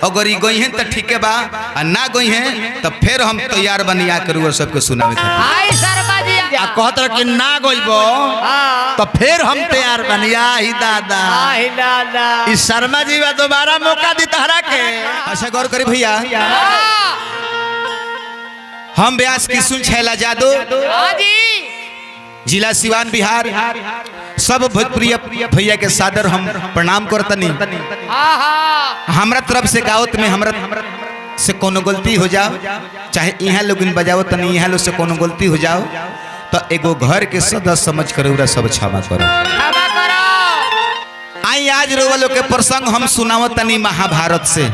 अगर ई गई हैं तो ठीक है बा आ ना गई हैं तो फिर हम तैयार बनिया करू और सबके सुनावे आई शर्मा जी कहत कि ना गइबो तो फिर हम तैयार बनिया ही दादा आई दादा इस शर्मा जी बा दोबारा मौका दी तहरा के। अच्छा गौर करी भैया हम व्यास किशुन छैला जादू हाँ जी जिला सिवान बिहार सब भोजपुरी भैया के सादर हम प्रणाम करतनी। हाँ हाँ हमरा तरफ से गावत में हमरा से कोनो गलती हो जाओ चाहे यहाँ लोग बजाओ तनी यहाँ लोग से कोनो गलती हो जाओ तो एगो घर के सदस्य समझ कर सब क्षमा करो। क्षमा करो। आई आज रोवा लोग के प्रसंग हम सुनाव तनी महाभारत से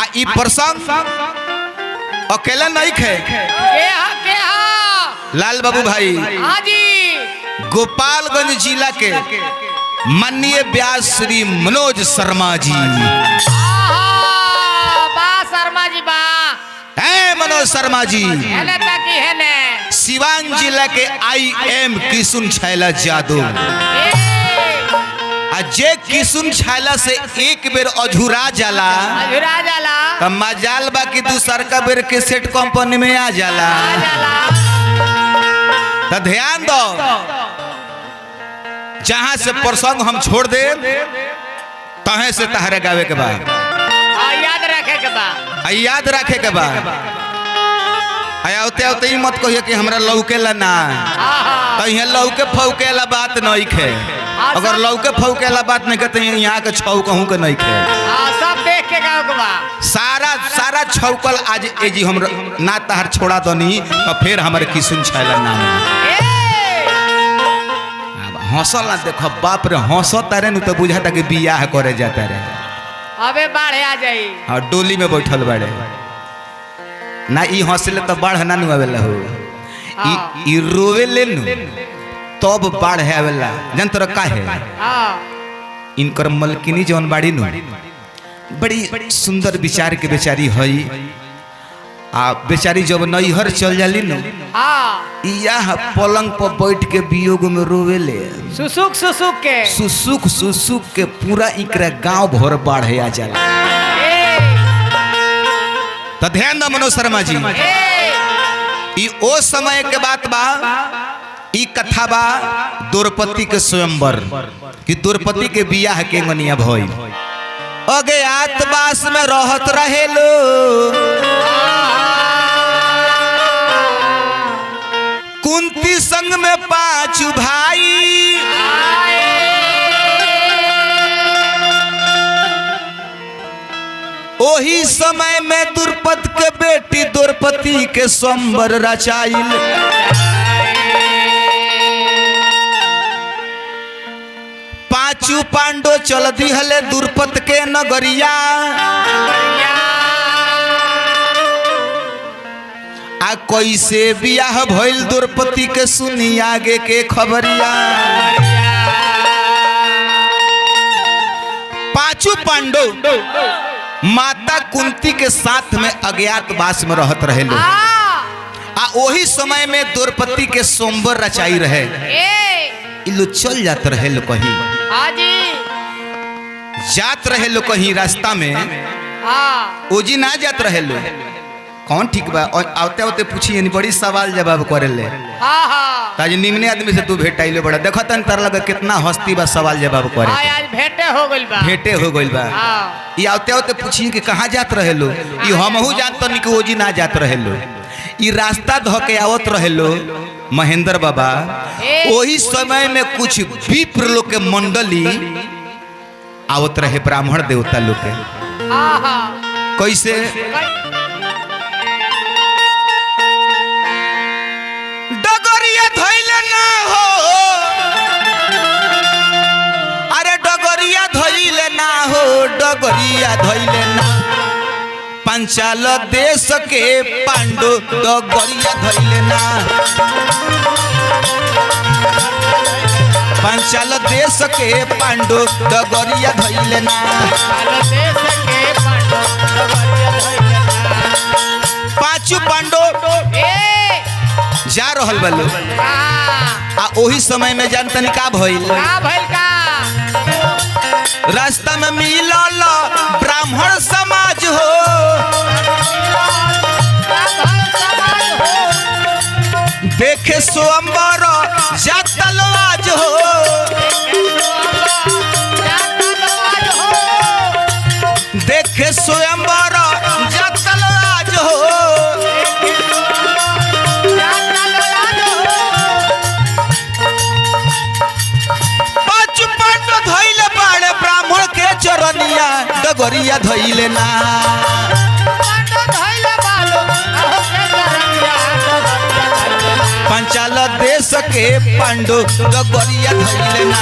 आ ई प्रसंग अकेला नहीं खे के हा लाल बाबू भाई हाँ जी गोपालगंज जिला के माननीय व्यास श्री मनोज शर्मा जी बा शर्मा जी बा है मनोज शर्मा जी हेले ताकि हेले सिवान जिला के IM किशुन छैला जादू आ जे किशुन छैला से एक बेर अझुरा जाला अधूरा जाला त मजाल बा कि दूसर का बेर के सेट कंपनी में आ जाला तो ध्यान दो जहां से प्रसंग हम छोड़ दे तहे से तहरे गावे के बाद याद रखे के बा याद रखे के बाद आते आते ही मत कहिए कि हमरा लौकेला ना तो यहाँ लौके फौकेला बात नहीं खे अगर लौके फौकेला बात नहीं कहते यहाँ के छौ कहूँ के नहीं खे सब देख के गाँव के बा सारा छौकल आज ए जी हम ना तहर छोड़ा दनी तो फिर हमारे किशुन छैला नाम हौसल ना देखो बाप रे हौसो तारे न तो बुझाता कि बियाह करे जाता रे अबे बाढ़ आ जाई और डोली में बैठल बाड़े ना ई हौसले तो बाढ़ ना नु आवेला हो ई रोवे ले नु तब बाढ़ आवेला जन तोरा काहे इनकर मलकिनी जौन बाड़ी नु बड़ी सुंदर विचार के बेचारी हई आ बेचारी जब नैहर चल जाली नु यह पलंग पर बैठ के वियोग में रोवेले सुसुक सुसुक के पूरा इकरा गांव भर बाढ़ आ जाला। तो ध्यान दो मनोज शर्मा जी ई ओ समय के बात बा ई कथा बा द्रौपदी के स्वयंवर कि द्रौपदी के बियाह के मनिया भइल अज्ञातवास में रहत रहेलो कुंती संग में 5 भाई ओही समय में द्रुपद के बेटी द्रौपदी के स्वयंवर रचाइल पांचू पांडव चल दिहले द्रुपद के नगरिया आ कैसे बियाह भइल द्रौपदी के सुनी आगे के खबरिया। पांचों पांडव माता कुंती के साथ में अज्ञातवास में रहत रहे लोग आ ओही समय में द्रौपदी के स्वयंवर रचाई रहे इ लोग चल जात रहे लो कहीं जात रहे लो कहीं रास्ता में ओजी ना जात रहे लो कौन ठीक बा आवते आवते पूछिए बड़ी सवाल जवाब करे ले ताज निम्ने आदमी से तू भेटाइले बड़ा देखो तन तार लगा कितना हस्ती बा सवाल जवाब करे आज भेंटे हो गइल बा ई आवते आवते पूछिए कि कहाँ जात रहे लो ई हमहू जानत नहीं कि ओजी ना जात रहे लो ई रास्ता धके आवत रहे लो महेंद्र बाबा वही समय में कुछ विप्र लोग के मंडली आवत रहे ब्राह्मण देवता लोग के कैसे डगरिया धइले ना हो अरे डगरिया धइले ना हो डगरिया धइले ना पंचाल देश के पांडु डगरिया धइले ना पंचाल देश के पांडु डगरिया धइले ना पांचों पांडव जा रहल बलो आ ओही समय में जानतनी का भइल रास्ता में मिलल ब्राह्मण समाज हो, देखे स्वयंवर जातलवाज हो, देखे स्वयंवर जातलवाज हो। पांच पांड धइले बाड़े ब्राह्मण के चरनिया, डगरिया धइले ना। पंचाल देश के पांडु डगरिया धइले ना।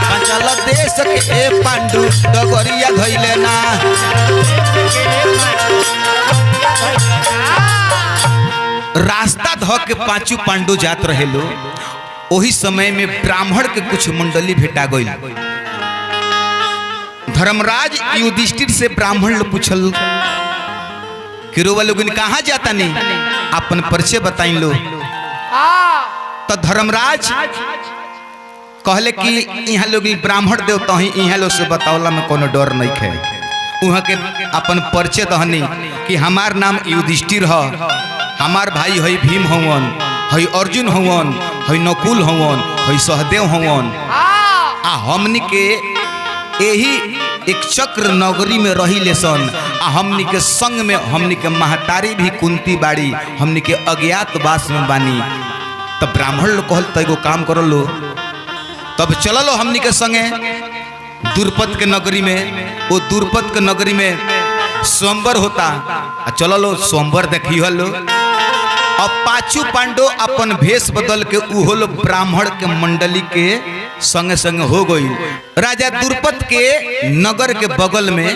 पंचाल देश के पांडु डगरिया धइले ना। रास्ता ध के पांचू पांडु जात रहे लो। ओही समय में ब्राह्मण के कुछ मंडली भेटा गई। धर्मराज युधिष्ठिर से ब्राह्मण लोग पूछल कि रोवा लोगन कहाँ जाता नहीं, अपन परिचय बताई लो। तो धर्मराज कहले कि यहाँ लोग ब्राह्मण देव तो यहाँ लोग से बतावला में कोनो डर नहीं है। वहाँ के अपन परिचय दहनी कि हमार नाम युधिष्ठिर है, हमार भाई है भीम हवन, है अर्जुन हवन, है नकुल हवन, है सहदेव हवन। आ हमनी के यही एक चक्र नगरी में रही लेसन। आ हमनी के संग में हमनी के महतारी भी कुंती बाड़ी, हमनी के अज्ञातवास में बानी। तब ब्राह्मण लोग कहल तो एगो काम कर लो, तब चलो हमनी के संगे दुर्पद के नगरी में। वो दुर्पद के नगरी में स्वयंवर होता, चलो लो स्वयंवर देखी लो। अब पांचू पांडव अपन भेष बदल के उहो लो ब्राह्मण के मंडली के संगे संगे हो गई। राजा दुर्पद के नगर के बगल में,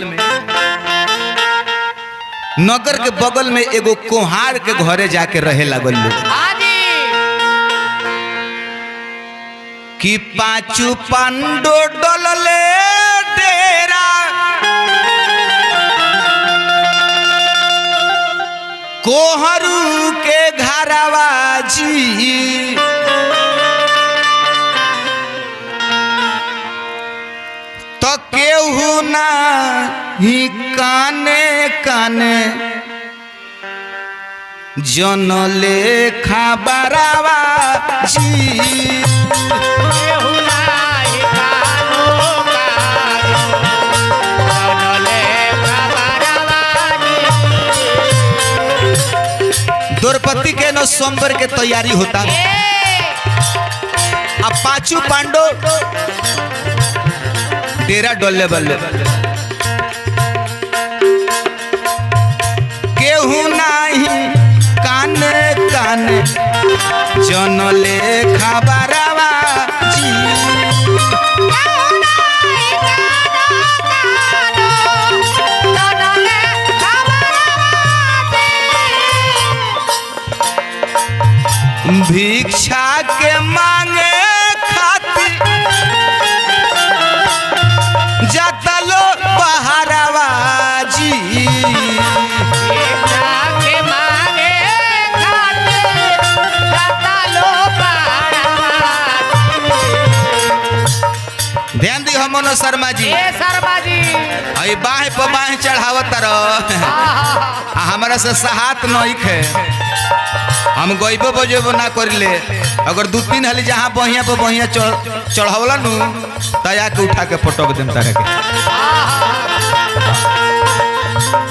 नगर के बगल में एगो कोहार के घरे जाके रहे लागल लोग। कि पांचू पांडव डलले डेरा, कोहरू के घरवा जी। तो केहू ना ही काने काने जनले खबरवा जी। द्रौपदी के न स्वयंवर के तैयारी होता। अब पांचू पांडव डेरा डोले बल्ले, केहू नहीं काने काने जनले खबरवा जी। भिक्षा के मांगे खातिर जाता लो बहरवा जी। भिक्षा के मांगे खातिर जाता लो बहरवा। ध्यान दी हमनो शर्मा जी, शर्मा जी आई बाह पे बाह चढ़ावत रह। हमारा से सहात नहीं खे, हम गईबो बजेबो ना करिले। अगर दू तीन हाली जहाँ बहिया पे बहिया चढ़ावला नु तया के उठा के पटक देम तारे के।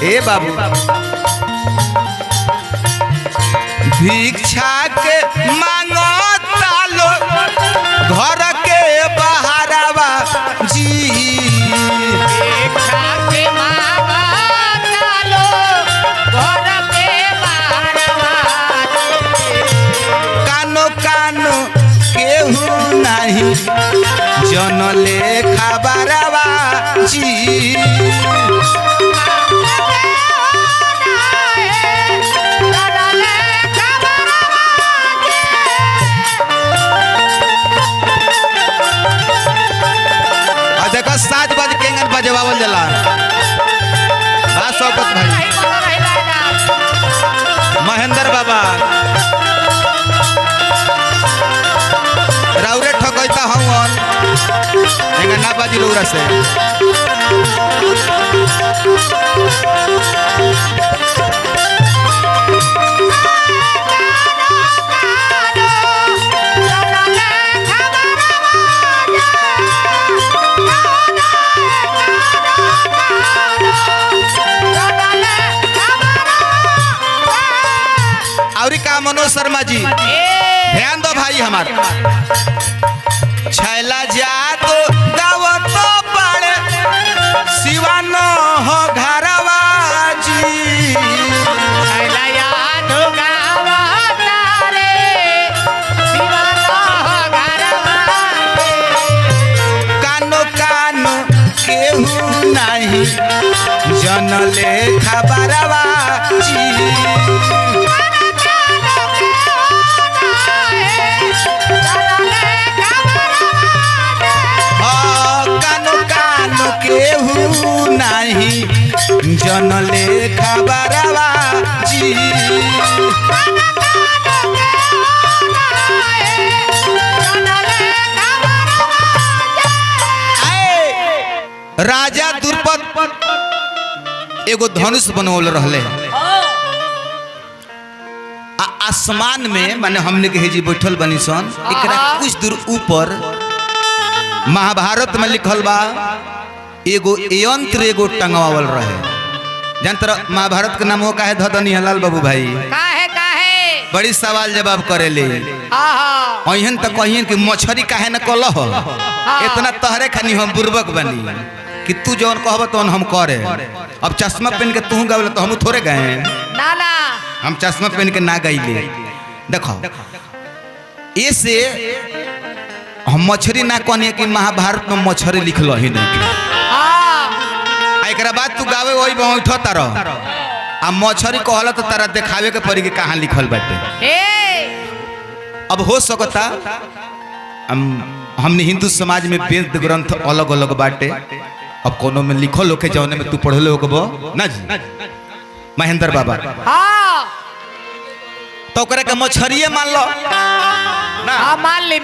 ए बाबू भिक्षा के मांगो तालो घर के बहरवा जी। भिक्षा के मांगो तालो घर के बहरवा। कानो कानो केहू नहीं जनले खबरवा जी। देखो साज बाज केंगन बजवावल जला। शौकत भाई, महेंद्र बाबा राउरे ठकैता हम जाएगा ना बाजी रौरा से। और का मनोज शर्मा जी ध्यान दो भाई हमार छैला जातो गावत पड़े शिवानो हो घरवा जी कानो कानो केहू नहीं जनले खबरवा जी केहू नहीं जनले खबरवा जी राजा द्रुपद एगो धनुष बनवल रहले आसमान में माने हमने के हेजी बैठल बनी सन एकरा कुछ दूर ऊपर महाभारत में लिखल बा एगो यंत्र एगो टंगवावल रहे। जानतर महाभारत के नाम हो का है धदनी हलाल बाबू भाई काहे बड़ी सवाल जवाब करेले अहन तक कहिन कि मछरी काहे न कलह इतना तहरे खानी हम बुर्बक बनी कि तू जौन कहब तौन हम करे। अब चश्मा पहन के तू गावल तो हम थोड़े गए ना ना हम चश्मा पहन के ना गईले। देखो ऐसे हम मछरी ना कहनी कि महाभारत में मछरी लिखल ही नहीं एकरा बाद तू गावे वही बैठ तार आ मछरी कहल तो तारा देखावे के पड़ी कि कहाँ लिखल बाटे। अब हो सकता हमने हिंदू समाज में वेद ग्रंथ अलग अलग बाटे। अब कोनो में लिखल होके जौने में तू पढ़ले होगबो ना जी महेंद्र बाबा तो ओकरा के मछरिए मान लो ना मान ली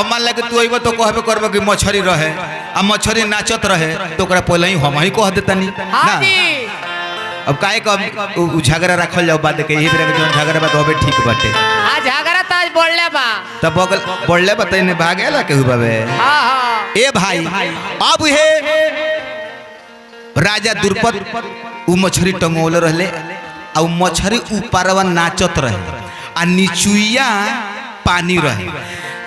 अब मान ले कि तू अइबो तो कहबे करबो कि मछरी रहे आ मछरी नाचत रहे तो ओकरा पहले ही हम ही कह देतनी ना। अब काहे का झगड़ा रखल जाओ बाद के यही तरह के जोन झगड़ा बात होबे ठीक बाटे। आ झगड़ा त आज बोलले बा तब बगल बोलले बताइने भागेला केहू बाबे। ए भाई अब हे राजा द्रुपद उ मछरी टंगोले रहले आ उ मछरी ऊपरवा नाचत रहे आ नीचुइया पानी रहे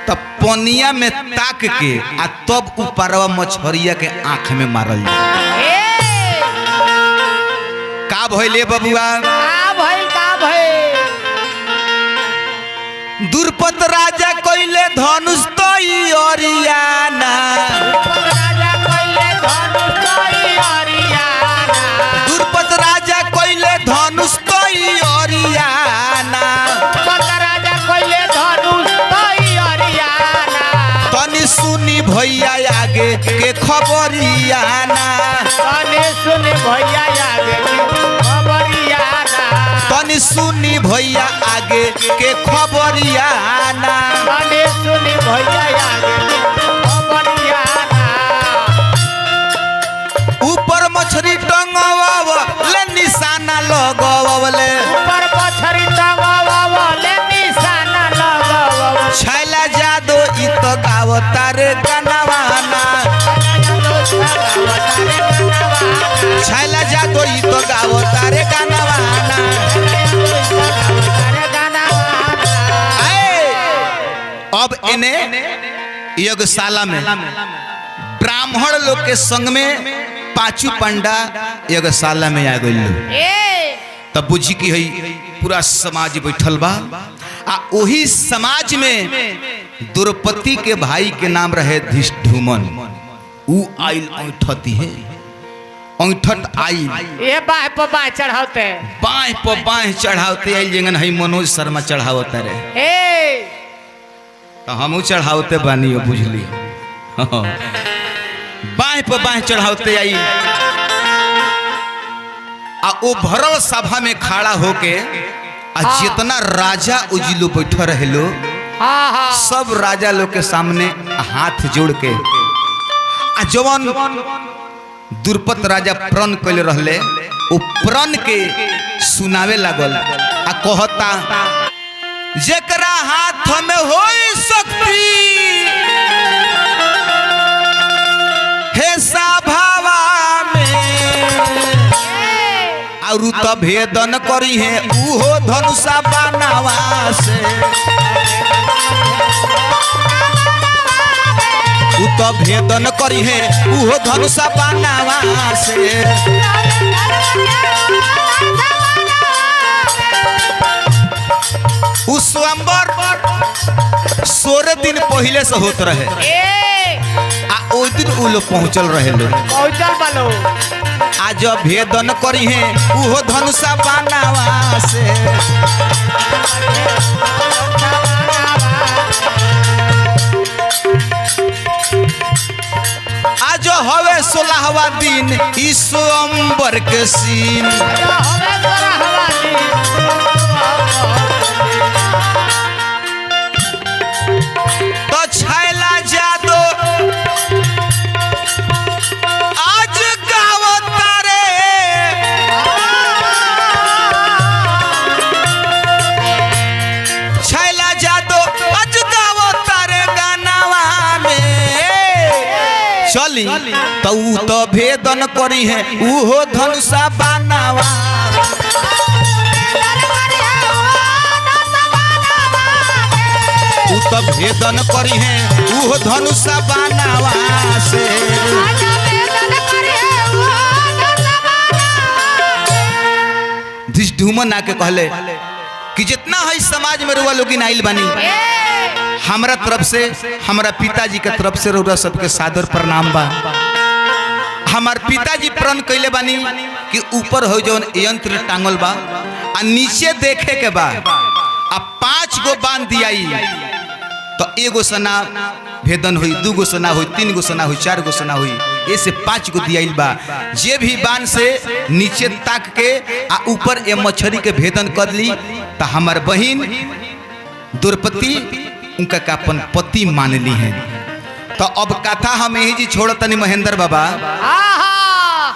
तब पनिया में ताक के आ तब ऊपरवा मछरिया के आंख में मारल जाए। का भइले बबुआ का भइल द्रुपद राजा कइले धनुष तैयारियाना द्रुपद राजा कइले धनुष तैयारियाना तनी सुनी भैया आगे के खबरियाना तनी सुनी भैया आगे के खबरियाना ऊपर मछरी टंगवावले निशाना लगवावले छैला जादो इ तो गावतारे गानावाना छैला जादो इ तो गावतारे गानावाना। अब इने यज्ञशाला में ब्राह्मण लोग के संग में पांचू पंडा यज्ञशाला में आ गइल तब बुझी की है पूरा समाज बैठल बा आ वही समाज में द्रौपदी के भाई के नाम रहे धृष्टुमन उ आइल ऐठती है ऐठत आइल ये बाह पर बाह चढ़ाते बाह पर बाह चढ़ाते आइल जेंगन है मनोज शर्मा चढ़ावत रहे तो हमहू चढ़ावते बानी बुझली बाह पर बाह चढ़ावते आई आ ओ भरल सभा में खड़ा होके आ जितना राजा उजिलो बैठा रहे लो सब राजा लोग के सामने हाथ जोड़ के आ जवन द्रुपद राजा प्रण कैले रहले वो प्रण के सुनावे लागल आ कहता जेकरा हाथ में होई शक्ति हे सभावा और तो भेदन करी है उहो धनुषा बनावा से उ तो भेदन करी है उहो धनुषा बनावा से उस स्वयंवर 16 दिन पहले से होत रहे आ ओ दिन उ लोग पहुंचल रहे लोग पहुंचल बालो आज भेदन करी है उहो धनुषा बनावा से आज हवे 16वां दिन ई स्वयंवर के सीन तो छैला जादो आज गावता रे छैला जादो आज गावता रे गानावा में चली तो भेदन करी है उहो धनुषा बनावा तो भेदन करी है उहो धनुषा बनावा से धूमन आके कहले कि जितना है समाज में रुआ लोग आइल बानी हमरा तरफ से हमरा पिताजी के तरफ से रउरा सबके सादर प्रणाम बा। हमार पिताजी प्रण कैले बानी कि ऊपर हो जौन यंत्र टांगल बा आ नीचे देखे के बा आ 5 गो बांध दियाई तो एगो सना भेदन हुई 2 गो सना हुई 3 गो सना हुई 4 गो सना हुई ऐसे 5 गो दियाइल बा। जे भी बांध से नीचे ताक के आ ऊपर ए मछली के भेदन कर ली तो हमार बहन द्रौपदी उनका का अपन पति मान ली है। तो अब कथा हम यही जी छोड़तनी महेंद्र बाबा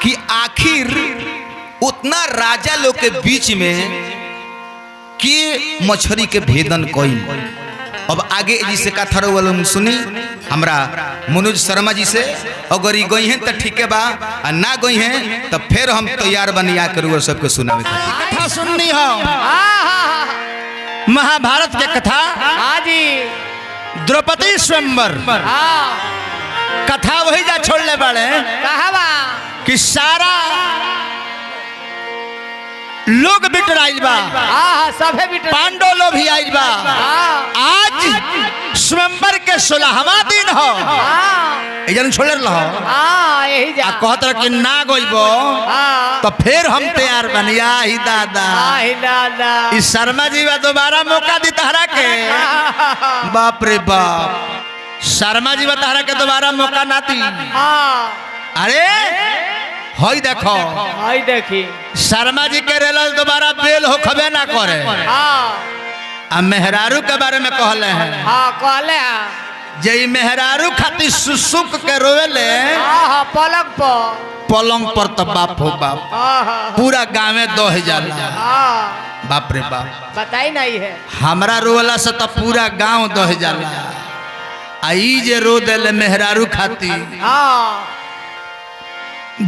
कि आखिर उतना राजा लोग के बीच में कि मछली के भेदन कोई। अब आगे जी से कथा वालों सुनी हमरा मनोज शर्मा जी से अगर ये गई हैं तो ठीक है बा आ ना गई हैं तो फिर हम तैयार बनी आकर वो सबके सुनावे कथा सुननी हो महाभारत के कथा द्रौपदी स्वयंवर कथा वही जा छोड़ने वाले कि सारा लोग बिटराइल बा सभे बिटर पांडव लोग भी आइल बा। आज स्वयंवर के 16वां दिन हो एजन छोड़े रहो यही जा कहत रह कि ना गइबो तो फिर हम तैयार बनिया ही दादा इस शर्मा जी बा दोबारा मौका दी तहरा के बाप रे बाप शर्मा जी बा तहरा के दोबारा मौका ना दी। अरे हई देखो हई देखी शर्मा जी के रेलल दोबारा बेल हो खबे ना करे आ मेहरारू के बारे में कहले हैं कहले जे मेहरारू खातिर सुसुक के रोवेले पलंग पर तो बाप हो बाप पूरा गाँव में 2000 बाप रे बाप बताई नहीं है हमरा रोला से तो पूरा गाँव 2000 आई जे रो देले मेहरारू खातिर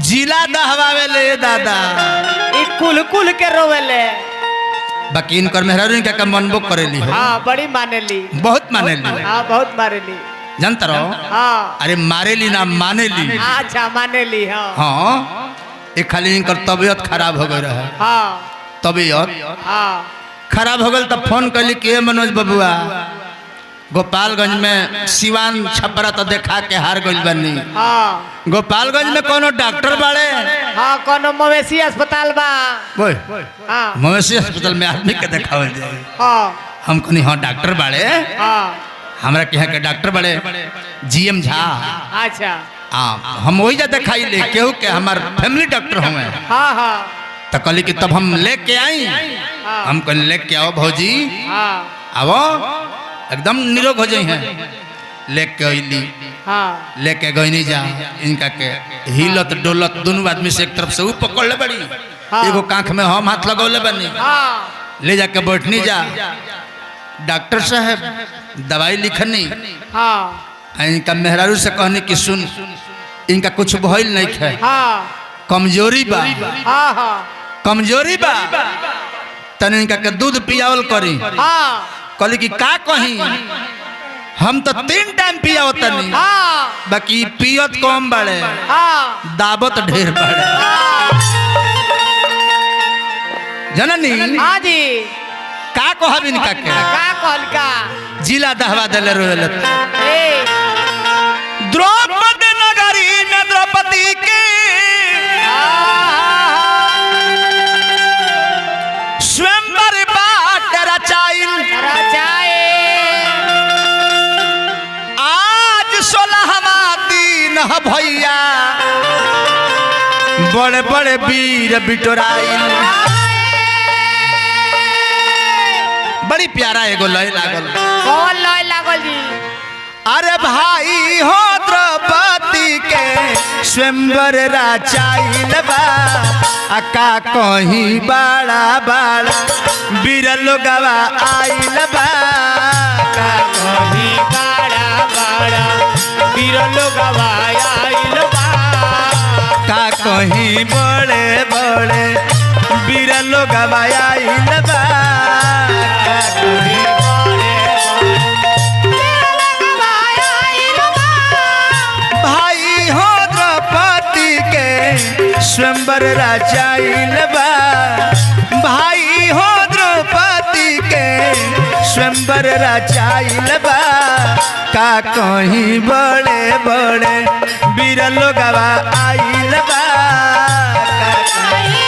जिला दहवावे ले दादा कुल कुल के रोवेले बाकी इनकर मेहरारू क्या मनबो करेली हो बड़ी मानेली बहुत मानेली बहुत मानेली जानता रहो अरे मारेली ना मानेली अच्छा मानेली हाँ एक खाली इनकर तबीयत खराब हो गई रहे तबीयत खराब हो गई तब फोन कैली कि मनोज बबुआ गोपालगंज में सिवान छपरा तो देखा के हार गई बनी गोपालगंज में कोनो डॉक्टर बाड़े कोनो मवेशी अस्पताल बा मवेशी अस्पताल में आदमी के देखावल जाए हम कहनी हाँ डॉक्टर बाड़े हमरा के यहाँ के डॉक्टर बाड़े जीएम झा अच्छा हम वही जा दिखाई ले केहू के हमार फैमिली डॉक्टर हुए तो कहली कि तब हम लेके आई हम कहली लेके आओ भौजी आओ एकदम निरोग हो जाए हैं लेके अली हाँ लेके गईनी जा इनका के हिलत डोलत दोनों आदमी से एक तरफ से ऊ पकड़ ले बड़ी हाँ। एगो कांख में हम हाथ लगौले बनी हाँ ले जाके बैठनी जा डॉक्टर साहब दवाई लिखनी हाँ इनका मेहरारू से कहनी कि सुन इनका कुछ भइल नहीं है हाँ कमजोरी बा हाँ हाँ कमजोरी बा तने इनका के दूध पियावल करी हाँ कहली कि का कही हम तो 3 टाइम पियाव तनी हाँ बाकी पियत कम बड़े हाँ दावत ढेर बड़े जननी हाँ जी का कहब इनका के का कहल का जिला दहवा देले रोले ए द्रौपदी नगरी में द्रौपदी के स्वयंवर बाट रचाइल रचाए आज 16वां दिन ह भैया बड़े बड़े वीर बिटोराइल बड़ी प्यारा एगो लय लागल कौन लय लागल जी अरे भाई हो द्रौपदी के स्वयंवर रचाइल बा अका कहीं बड़ा बड़ा वीर लोगवा आइल बा का कहीं बड़ा बड़ा वीर लोग आइल बा का कहीं बड़े बड़े वीर लोगवा आइल बा का कहीं भाई हो द्रौपदी के स्वयंवर रचाइल बा भाई हो द्रौपदी के स्वयंवर रचाइल बा का कहीं बड़े बड़े वीर लोगवा आइल बा का कहीं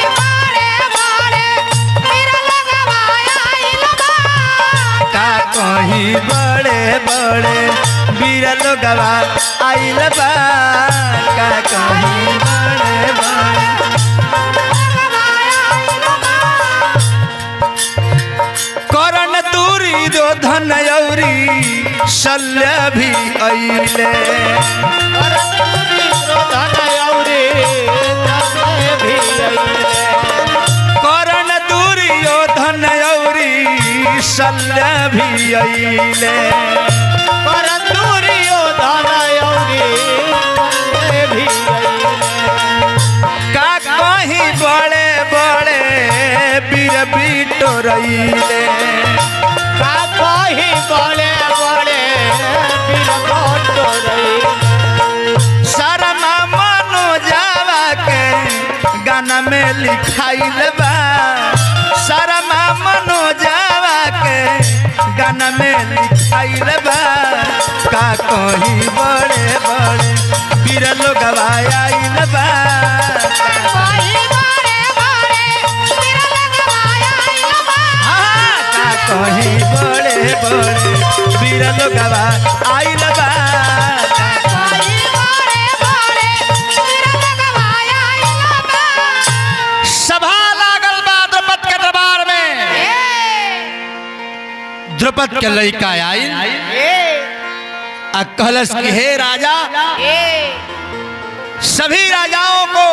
का कहीं बड़े बड़े वीर लोगवा आइल बा का कहीं बड़े बड़े करण दूरी जो धन औरी शल्य भी अइले करण दूरी जो धन औरी शल्य भी अइले का कहीं बड़े बड़े वीर बिटोरइले शर्मा मनोजावा के गाना में लिखाइल बा शर्मा मनोजावा के गाना में लिखाइल बा का कहीं बड़े बड़े वीर लोगवा आइल बा का कहीं बड़े बड़े वीर लोगवा आइल बा सभा लागल बा द्रौपद के दरबार में द्रौपद के लड़का आइल आ कहलस कि हे राजा सभी राजाओं को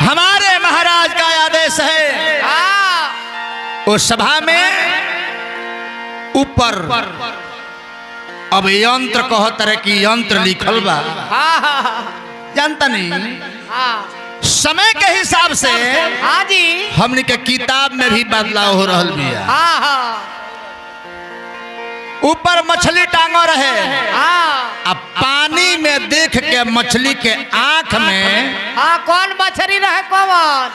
हमारे महाराज का आदेश है उस सभा में ऊपर अब यंत्र कहत रहे कि यंत्र लिखल बा जानता नहीं समय के हिसाब से हाँ जी हमने के किताब में भी बदलाव हो रहा बिया हाँ हाँ ऊपर मछली टांगो रहे हाँ अब पानी में देख के मछली के आंख में हाँ कौन मछली रहे कौन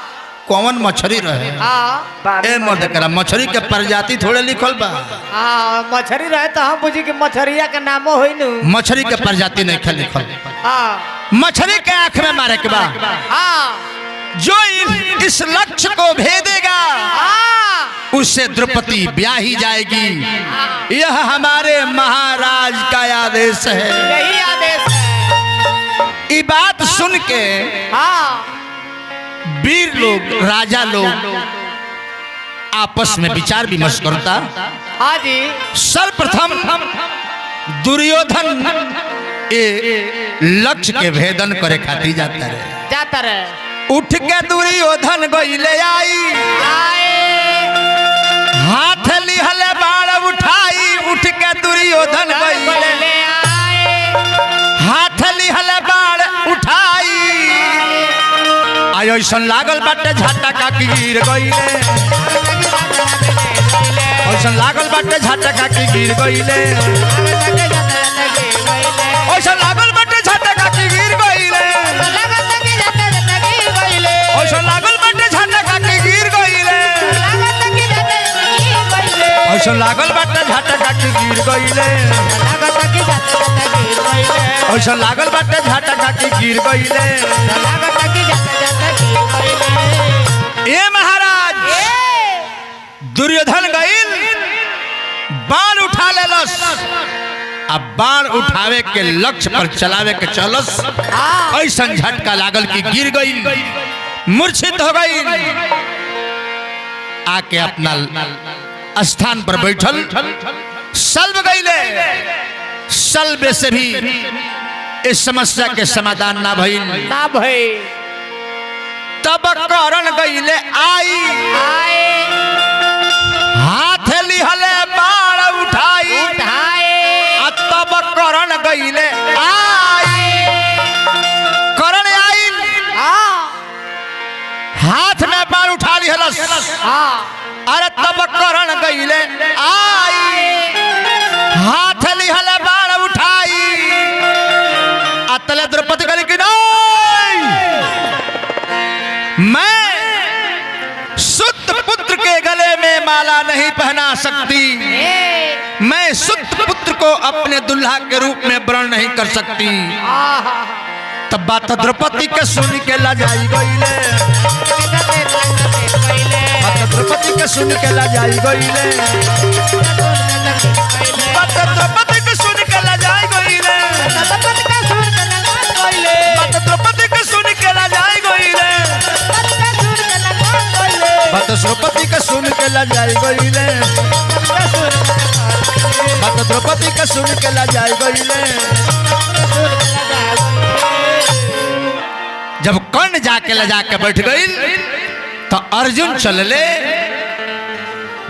कौन मछली रहे हाँ ए मर्द करा मछली के प्रजाति थोड़े लिखल बा हाँ मछली रहे तो हम बुझी कि मछरिया के नामो होई नु मछली के प्रजाति नहीं खे लिखल हाँ मछली के आंख में मारे के बा हाँ जो इस लक्ष्य को भेदेगा हाँ उससे द्रौपदी ब्याही जाएगी यह हमारे महाराज का आदेश है यही आदेश है ये बात सुन के हाँ वीर लोग राजा लोग आपस में विचार विमर्श करता हाँ जी सर्वप्रथम दुर्योधन ए लक्ष्य के भेदन करे खातिर जाता रहे। जाता रहे उठ के दुर्योधन गइले आई हाथ लिहले बाण उठाई। उठ के दुर्योधन गइले हाथ लिहले बाण उठाई। आय ऐसन लागल बाटे झटका की गिर गइले। ऐसन लागल बाटे झटका की गिर गइले। ऐसन लागल बाटे झटका की गिर गइले। ऐसन लागल बाटे झटका की गिर गइले। ऐसन लागल बाटे झटका की गिर गइले। ऐसन लागल बाटे झटका की गिर गइले। ए महाराज दुर्योधन गइल बाण उठा लेलस। अब बाण उठावे के लक्ष्य पर चलावे के चलस। ऐसा झटका लागल कि गिर गई मूर्छित हो गई। आके अपना स्थान पर बैठल सल्ब गईले। सल्बे से भी इस समस्या के समाधान ना भइल। ना भई तब करण गईले आई हाथ लिहले बाण उठाई। तब करण गईले आई। करण आई हाथ में बाण उठा लिहलस। अरे तब करण गईले आई हाथ लिहले बाण उठाई। अतले द्रौपदी गली की नहीं मैं सुत पुत्र के गले में माला नहीं पहना सकती। मैं सुत पुत्र को अपने दुल्हा के रूप में वर्ण नहीं कर सकती। तब बात द्रौपदी के सुन के लजाई गईले। बात द्रौपदी के सुन के लजाई गईले। बात द्रौपदी के सुन के लजाई गईले। बात द्रौपदी के सुन के लजाई गईले। बात द्रौपदी के सुन के लजाई गईले। बात द्रौपदी के सुन के लजाई गईले। जब कर्ण जाके लजा के बैठ गई तो अर्जुन चलले।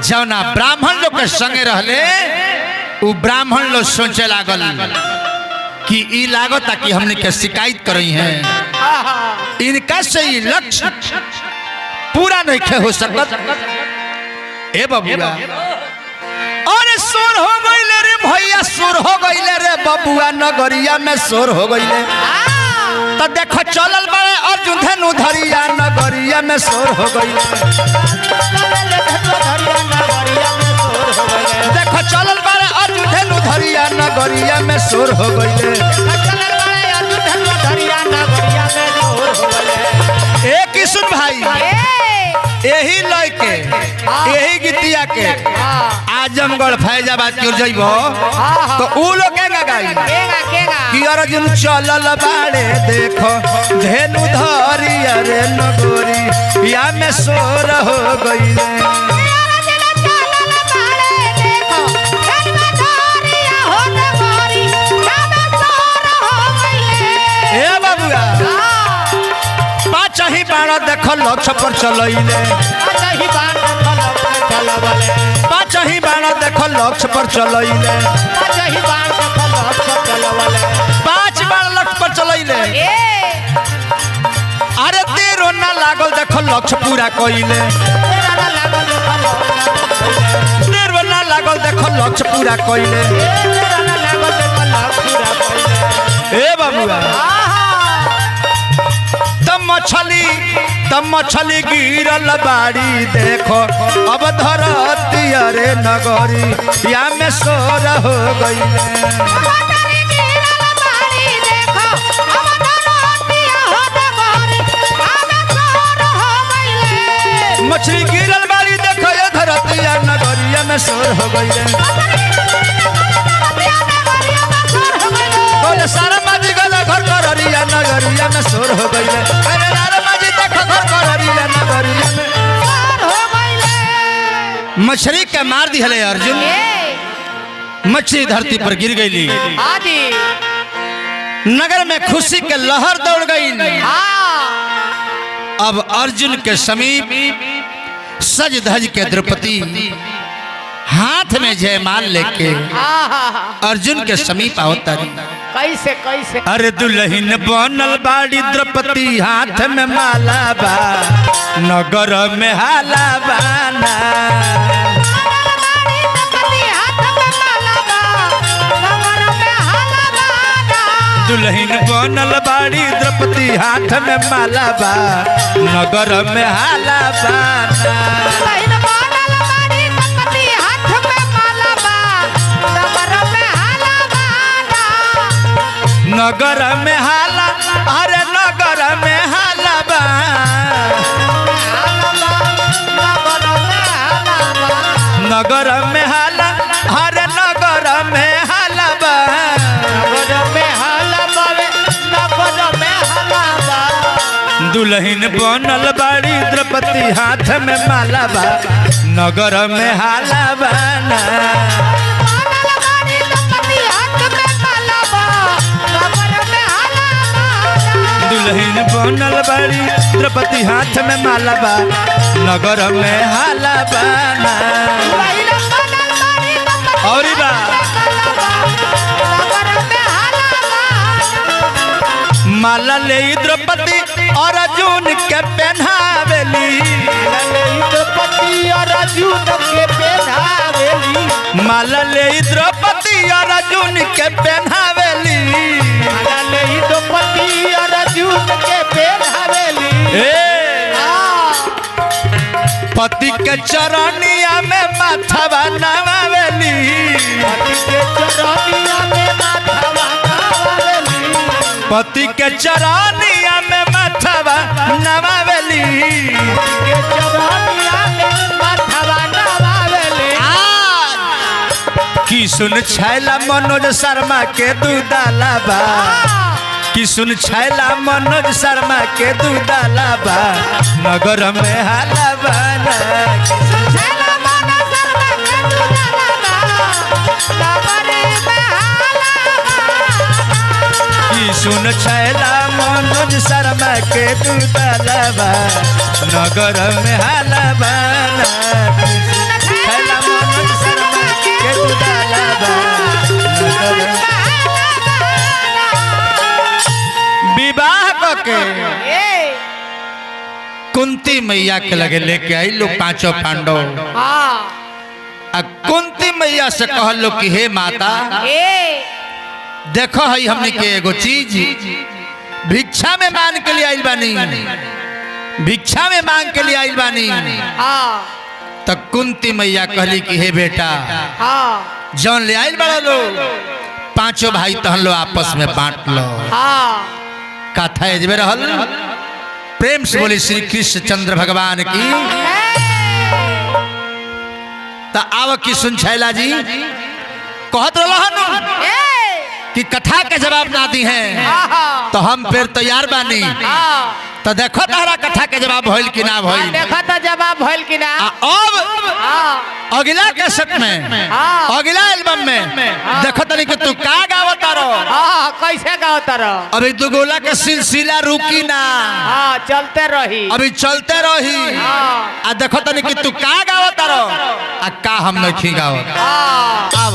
जौना ब्राह्मण लोग के संगे रहले उ ब्राह्मण लोग सोचे लागल कि ई लागत कि हमने के शिकायत करई है। इनका से ही लक्ष्य पूरा नहीं हो सकत। ए बबुआ अरे सोर हो गईले रे भैया सोर हो गईले रे बबुआ नगरिया में सोर हो गईले। तो देखो चलल बड़े अर्जुन धनु धरिया नगरिया में सोर हो गईले। देखो चलल बड़े अर्जुन धनु धरिया नगरिया में सोर हो गईले। ए किशुन भाई यही लय के यही गीतिया के आजमगढ़ फैजाबाद की ओर जइबो तो उ लोग के गाई कि अर्जुन चलल बाड़े देखो धेनु धरिया रे नगोरी या में सोर हो गईले। ए बबुआ पाँच ही बाण देखो लक्ष्य पर चलइले। पाँच ही बाण देखो लक्ष्य पर चलइले। पाँच बाण लक्ष्य पर चलइले। अरे तेरो ना लागल देखो लक्ष्य पूरा कइले। तेरो ना लागल देखो लक्ष्य पूरा कइले। ए बबुआ तब मछली गिरल बाड़ी देखो अब धरती अरे नगरी या में सोर हो गईले। मछली गिरल बाड़ी देखो ये धरती या नगरिया में सोर हो गईले। बोले सारा माजी गला घर कररिया नगरिया में सोर हो गईले। अरे सारा माजी देखो घर कररिया नगरिया में सोर हो गईले। मछली के मार दी हले अर्जुन। मछली धरती पर गिर गई। नगर में खुशी के लहर दौड़ गई। अब अर्जुन के समीप सज धज के द्रौपदी हाथ में जयमाल लेके अर्जुन के समीप अवतरी। कैसे कैसे? अरे दुल्हन बनल बाड़ी द्रौपदी हाथ में माला बा नगर में हाला बाना। दुल्हन बनल बाड़ी द्रौपदी हाथ में माला बा नगर में हाला बाना। नगर में हाला अरे नगर में हाला बा नगर में हाला अरे नगर में हाला बा दुल्हन बनल बाड़ी द्रौपदी हाथ में माला बा नगर में हाला बाना। दुल्हन बनल बाड़ी द्रौपदी हाथ में माला बा नगर में हाला बाना। और बा माला ले द्रौपदी और अर्जुन के पहनावेली। माला ले द्रौपदी और अर्जुन के पहनावेली। पति के चरनिया में माथवा नवावेली। पति के चरनिया में माथवा नवावेली। की सुन छैला मनोज शर्मा के दूधाला बा कि सुन छैला मनोज शर्मा के दूधाला बा नगर में हाला बाना। कि सुन छैला मनोज शर्मा के दूधाला बा नगर में हाला बाना। छैला मनोज शर्मा के दूधाला बा नगर में विवाह के कुंती मैया के लगे लेके आई लोग पांचों पांडव। कुंती मैया से कहलो कि हे माता देखो है हमने के एगो चीज भिक्षा में मांग के लिए आइल बानी। भिक्षा में मांग के लिए आइल बानी। तो कुंती मैया कहली कि हे बेटा जौन ले आइल बड़ा लोग पांचों भाई तहन लो आपस में बांट लो। कथा एजबे रहल प्रेम से बोली श्री कृष्ण चंद्र भगवान की। तो आव की सुन छैला जी कहत रहन कि कथा के जवाब ना दी हैं तो हम फिर तैयार बानी। तो देखो तारा कथा के जवाब भइल कि ना भइल। देखो तो जवाब भइल कि ना। अब अगला कैसेट में अगला एल्बम में देखो तनी कि तू का गावत रो। कैसे गावत रो? अभी दुगोला के सिलसिला रुकी ना। चलते रही। अभी चलते रही। आ देखो तनी कि तू का गावत रो आ का हम नहीं गावत। आव